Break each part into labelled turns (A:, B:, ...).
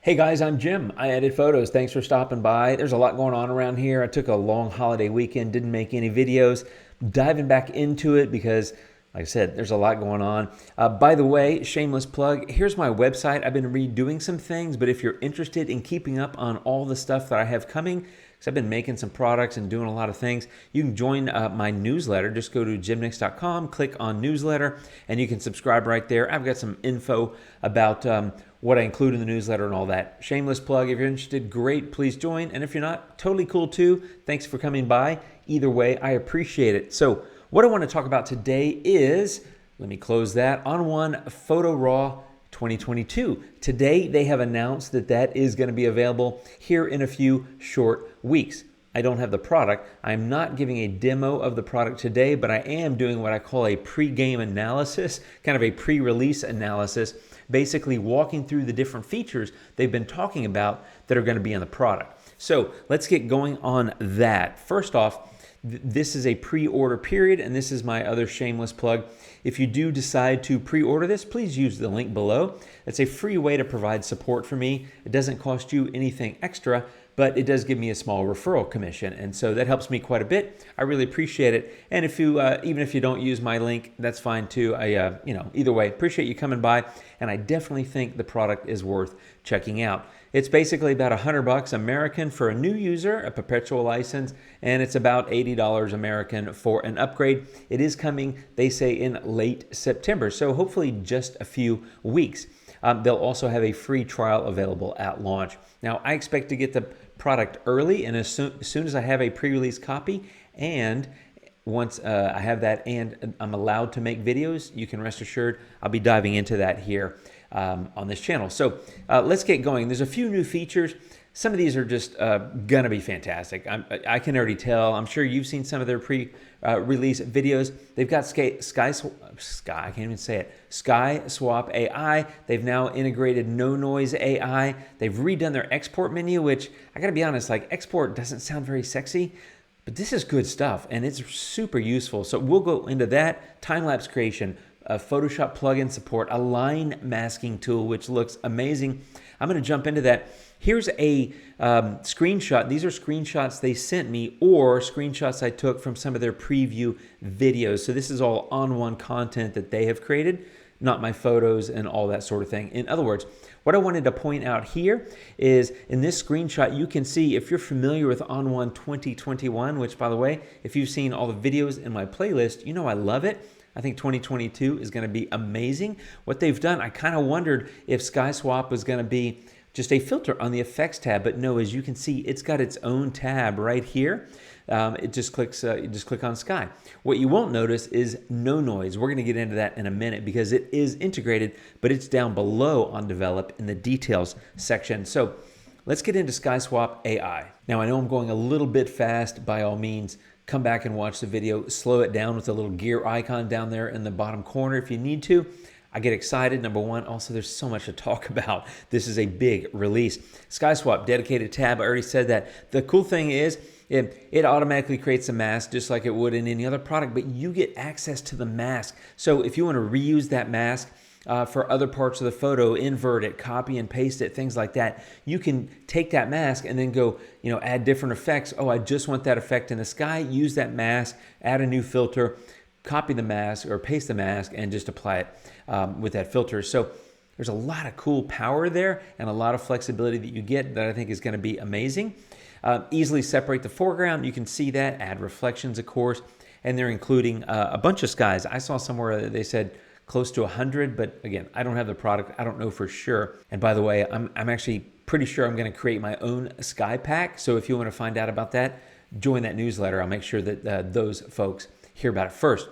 A: Hey guys, I'm Jim. I edit photos. Thanks for stopping by. There's a lot going on around here. I took a long holiday weekend, didn't make any videos. Diving back into it because, like I said, there's a lot going on. By the way, shameless plug, here's my website. I've been redoing some things, but if you're interested in keeping up on all the stuff that I have coming, because I've been making some products and doing a lot of things, you can join my newsletter. Just go to jimnix.com, click on newsletter, and you can subscribe right there. I've got some info about what I include in the newsletter and all that. Shameless plug. If you're interested, great, please join. And if you're not, totally cool too. Thanks for coming by. Either way, I appreciate it. So what I want to talk about today is, let me close that, On1 Photo Raw 2022. Today, they have announced that that is going to be available here in a few short weeks. I don't have the product. I'm not giving a demo of the product today, but I am doing what I call a pre-game analysis, kind of a pre-release analysis, basically walking through the different features they've been talking about that are going to be in the product. So let's get going on that. First off, this is a pre-order period, and this is my other shameless plug. If you do decide to pre-order this, please use the link below. It's a free way to provide support for me. It doesn't cost you anything extra, but it does give me a small referral commission, and so that helps me quite a bit. I really appreciate it. And if you, even if you don't use my link, that's fine too. Either way, appreciate you coming by, and I definitely think the product is worth checking out. It's basically about $100 American for a new user, a perpetual license, and it's about $80 American for an upgrade. It is coming, they say, in late September, so hopefully just a few weeks. They'll also have a free trial available at launch. Now, I expect to get the product early, and as soon as I have a pre-release copy, and once I have that and I'm allowed to make videos, you can rest assured I'll be diving into that here on this channel. So let's get going. There's a few new features. Some of these are just gonna be fantastic. I can already tell. I'm sure you've seen some of their pre-release videos. They've got I can't even say it. Sky Swap AI. They've now integrated No Noise AI. They've redone their export menu, which I gotta be honest, like export doesn't sound very sexy, but this is good stuff and it's super useful. So we'll go into that. Time-lapse creation, Photoshop plugin support, a line masking tool, which looks amazing. I'm gonna jump into that. Here's a screenshot. These are screenshots they sent me or screenshots I took from some of their preview videos. So this is all On1 content that they have created, not my photos and all that sort of thing. In other words, what I wanted to point out here is in this screenshot, you can see, if you're familiar with On1 2021, which by the way, if you've seen all the videos in my playlist, you know I love it. I think 2022 is going to be amazing. What they've done, I kind of wondered if Sky Swap was going to be just a filter on the effects tab, but no, as you can see, it's got its own tab right here. You just click on Sky. What you won't notice is No Noise. We're gonna get into that in a minute because it is integrated, but it's down below on Develop in the details section. So let's get into Sky Swap AI. Now I know I'm going a little bit fast. By all means, come back and watch the video. Slow it down with the little gear icon down there in the bottom corner if you need to. I get excited, number one. Also, there's so much to talk about. This is a big release. Sky Swap, dedicated tab. I already said that. The cool thing is it automatically creates a mask just like it would in any other product, but you get access to the mask. So if you want to reuse that mask for other parts of the photo, invert it, copy and paste it, things like that, you can take that mask and then go, add different effects. Oh, I just want that effect in the sky. Use that mask, add a new filter, copy the mask or paste the mask and just apply it with that filter. So there's a lot of cool power there and a lot of flexibility that you get that I think is going to be amazing. Easily separate the foreground. You can see that. Add reflections, of course. And they're including a bunch of skies. I saw somewhere that they said close to 100, but again, I don't have the product. I don't know for sure. And by the way, I'm actually pretty sure I'm going to create my own sky pack. So if you want to find out about that, join that newsletter. I'll make sure that those folks hear about it first.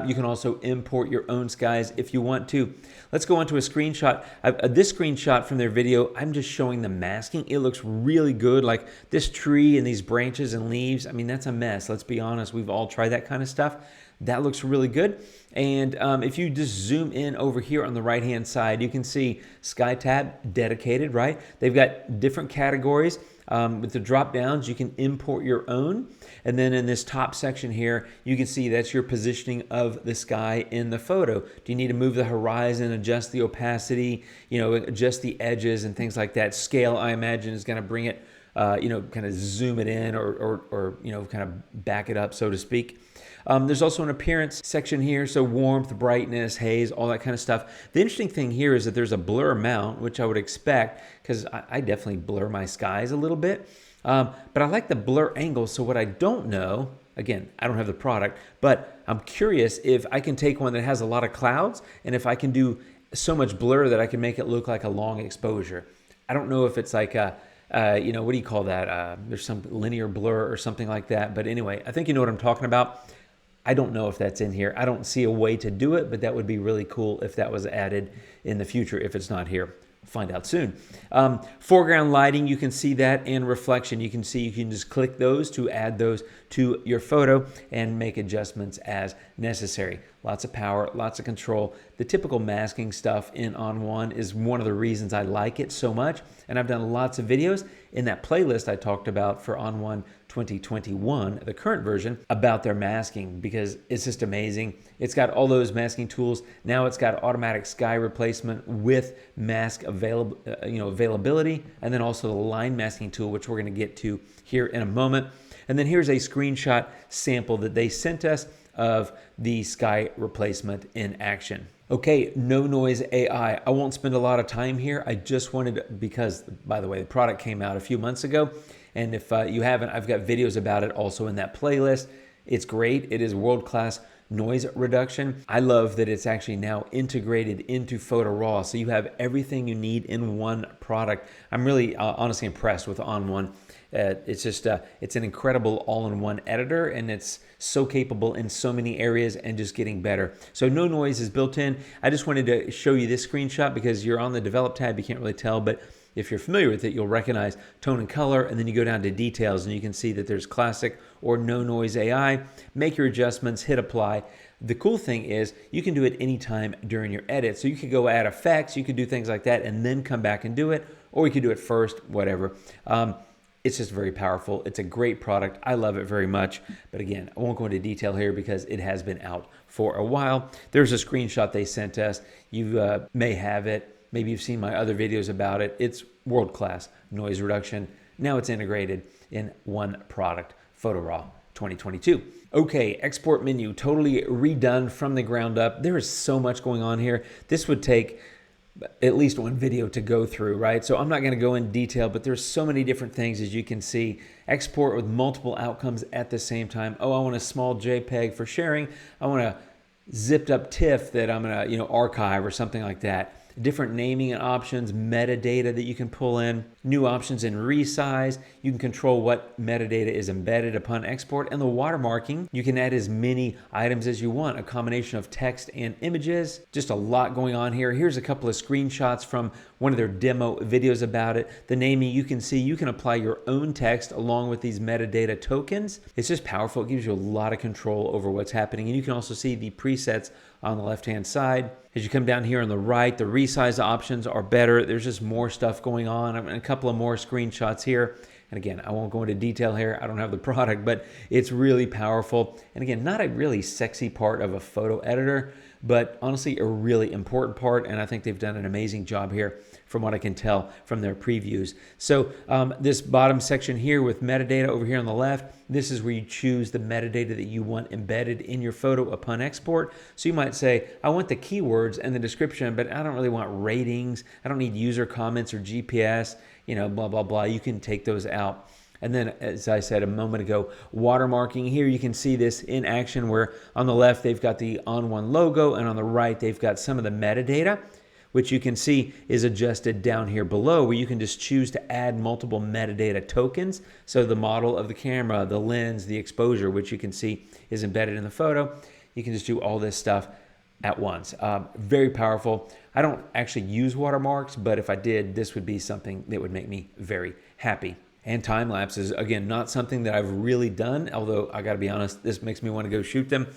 A: You can also import your own skies if you want to. Let's go on to a screenshot. This screenshot from their video, I'm just showing the masking. It looks really good. Like this tree and these branches and leaves, I mean, that's a mess. Let's be honest. We've all tried that kind of stuff. That looks really good. And if you just zoom in over here on the right-hand side, you can see Sky tab, dedicated, right? They've got different categories. With the drop downs, you can import your own. And then in this top section here, you can see that's your positioning of the sky in the photo. Do you need to move the horizon, adjust the opacity, adjust the edges and things like that? Scale, I imagine, is going to bring it, kind of zoom it in or kind of back it up, so to speak. There's also an appearance section here, so warmth, brightness, haze, all that kind of stuff. The interesting thing here is that there's a blur amount, which I would expect, because I definitely blur my skies a little bit. But I like the blur angle, so what I don't know, again, I don't have the product, but I'm curious if I can take one that has a lot of clouds, and if I can do so much blur that I can make it look like a long exposure. I don't know if it's like a, what do you call that? There's some linear blur or something like that. But anyway, I think you know what I'm talking about. I don't know if that's in here. I don't see a way to do it, but that would be really cool if that was added in the future. If it's not here, find out soon. Foreground lighting, you can see that, and reflection. You can just click those to add those to your photo and make adjustments as necessary. Lots of power, lots of control. The typical masking stuff in On1 is one of the reasons I like it so much. And I've done lots of videos in that playlist I talked about for On1 2021, the current version, about their masking, because it's just amazing. It's got all those masking tools. Now it's got automatic sky replacement with mask availability, and then also the line masking tool, which we're going to get to here in a moment. And then here's a screenshot sample that they sent us of the sky replacement in action. Okay, no noise AI. I won't spend a lot of time here. I just wanted, because by the way, the product came out a few months ago. And if you haven't, I've got videos about it also in that playlist. It's great. It is world-class noise reduction. I love that it's actually now integrated into Photo Raw. So you have everything you need in one product. I'm really honestly impressed with On1. It's just, it's an incredible all-in-one editor, and it's so capable in so many areas and just getting better. So no noise is built in. I just wanted to show you this screenshot because you're on the Develop tab. You can't really tell, but if you're familiar with it, you'll recognize tone and color, and then you go down to details, and you can see that there's classic or no noise AI. Make your adjustments, hit apply. The cool thing is you can do it anytime during your edit. So you could go add effects, you could do things like that, and then come back and do it, or you could do it first, whatever. It's just very powerful. It's a great product. I love it very much. But again, I won't go into detail here because it has been out for a while. There's a screenshot they sent us. You may have it. Maybe you've seen my other videos about it. It's world-class noise reduction. Now it's integrated in one product, Photo Raw 2022. Okay, export menu, totally redone from the ground up. There is so much going on here. This would take at least one video to go through, right? So I'm not going to go in detail, but there's so many different things, as you can see. Export with multiple outcomes at the same time. Oh, I want a small JPEG for sharing. I want a zipped up TIFF that I'm going to, archive or something like that. Different naming and options, metadata that you can pull in, new options in resize. You can control what metadata is embedded upon export, and the watermarking. You can add as many items as you want, a combination of text and images. Just a lot going on here. Here's a couple of screenshots from one of their demo videos about it. The naming, you can see you can apply your own text along with these metadata tokens. It's just powerful. It gives you a lot of control over what's happening. And you can also see the presets on the left-hand side. As you come down here on the right, the resize options are better. There's just more stuff going on. I'm in a couple of more screenshots here. And again, I won't go into detail here. I don't have the product, but it's really powerful. And again, not a really sexy part of a photo editor, but honestly, a really important part. And I think they've done an amazing job here from what I can tell from their previews. So this bottom section here with metadata over here on the left, this is where you choose the metadata that you want embedded in your photo upon export. So you might say, I want the keywords and the description, but I don't really want ratings. I don't need user comments or GPS, blah, blah, blah. You can take those out. And then, as I said a moment ago, watermarking. Here you can see this in action where on the left, they've got the On1 logo, and on the right, they've got some of the metadata, which you can see is adjusted down here below, where you can just choose to add multiple metadata tokens. So the model of the camera, the lens, the exposure, which you can see is embedded in the photo. You can just do all this stuff at once. Very powerful. I don't actually use watermarks, but if I did, this would be something that would make me very happy. And time lapses, again, not something that I've really done, although I got to be honest, this makes me want to go shoot them.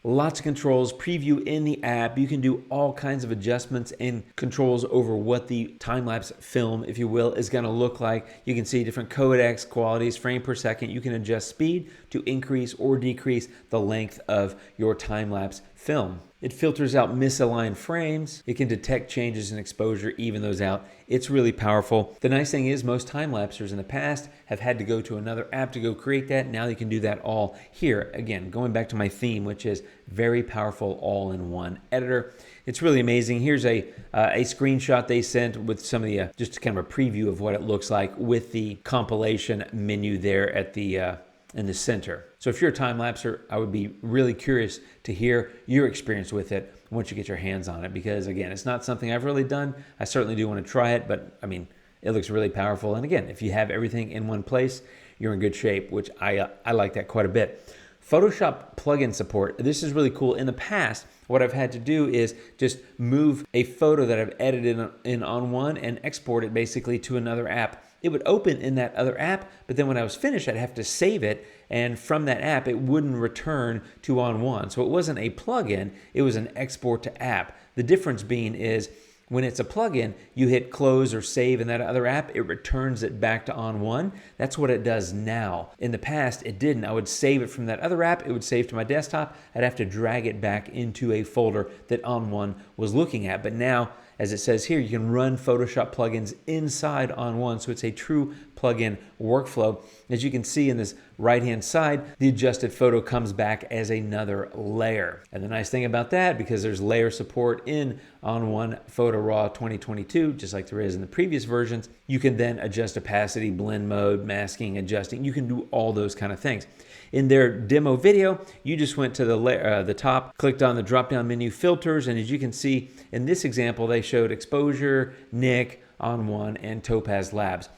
A: Lots of controls, preview in the app. You can do all kinds of adjustments and controls over what the time-lapse film, if you will, is going to look like. You can see different codecs, qualities, frame per second. You can adjust speed to increase or decrease the length of your time-lapse film. It filters out misaligned frames. It can detect changes in exposure, even those out. It's really powerful. The nice thing is most time-lapsers in the past have had to go to another app to go create that. Now you can do that all here. Again, going back to my theme, which is very powerful all-in-one editor. It's really amazing. Here's a screenshot they sent with some of the, just kind of a preview of what it looks like with the compilation menu there at the in the center. So if you're a time-lapser, I would be really curious to hear your experience with it once you get your hands on it, because again, it's not something I've really done. I certainly do want to try it, but I mean, it looks really powerful. And again, if you have everything in one place, you're in good shape, which I like that quite a bit. Photoshop plugin support. This is really cool. In the past, what I've had to do is just move a photo that I've edited in On1 and export it basically to another app. It would open in that other app, but then when I was finished, I'd have to save it, and from that app, it wouldn't return to On1. So it wasn't a plugin, it was an export to app. The difference being is when it's a plugin, you hit close or save in that other app, it returns it back to On1. That's what it does now. In the past, it didn't. I would save it from that other app, it would save to my desktop, I'd have to drag it back into a folder that On1 was looking at. But now, as it says here, you can run Photoshop plugins inside On1, so it's a true plugin workflow. As you can see in this right-hand side, the adjusted photo comes back as another layer. And the nice thing about that, because there's layer support in On1 Photo Raw 2022, just like there is in the previous versions, you can then adjust opacity, blend mode, masking, adjusting. You can do all those kind of things. In their demo video, you just went to the top, clicked on the drop-down menu filters, and as you can see in this example, they showed exposure, Nik, On1, and Topaz Labs.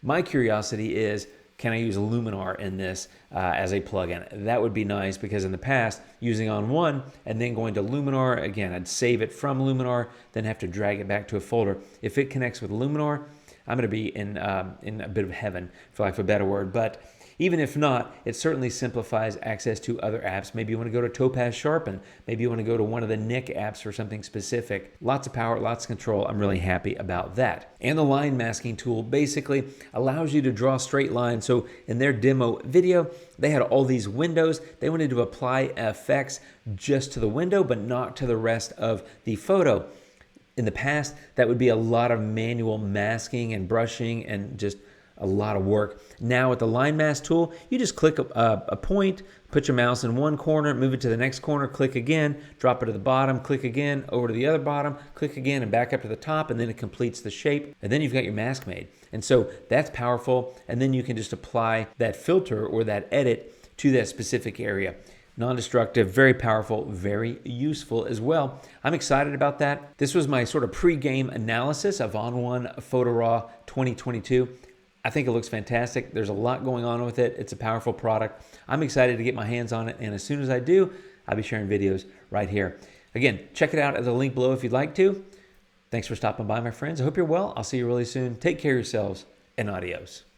A: My curiosity is, can I use Luminar in this as a plugin? That would be nice, because in the past, using On1 and then going to Luminar, again, I'd save it from Luminar, then have to drag it back to a folder. If it connects with Luminar, I'm going to be in a bit of heaven, for lack of a better word. But even if not, it certainly simplifies access to other apps. Maybe you want to go to Topaz Sharpen. Maybe you want to go to one of the Nik apps for something specific. Lots of power, lots of control. I'm really happy about that. And the line masking tool basically allows you to draw straight lines. So in their demo video, they had all these windows. They wanted to apply effects just to the window, but not to the rest of the photo. In the past, that would be a lot of manual masking and brushing and just a lot of work. Now with the line mask tool, you just click a point, put your mouse in one corner, move it to the next corner, click again, drop it to the bottom, click again, over to the other bottom, click again, and back up to the top, and then it completes the shape, and then you've got your mask made. And so that's powerful, and then you can just apply that filter or that edit to that specific area. Non-destructive, very powerful, very useful as well. I'm excited about that. This was my sort of pre-game analysis of On1 Photo Raw 2022. I think it looks fantastic. There's a lot going on with it. It's a powerful product. I'm excited to get my hands on it, and as soon as I do, I'll be sharing videos right here. Again, check it out at the link below if you'd like to. Thanks for stopping by, my friends. I hope you're well. I'll see you really soon. Take care of yourselves, and adios.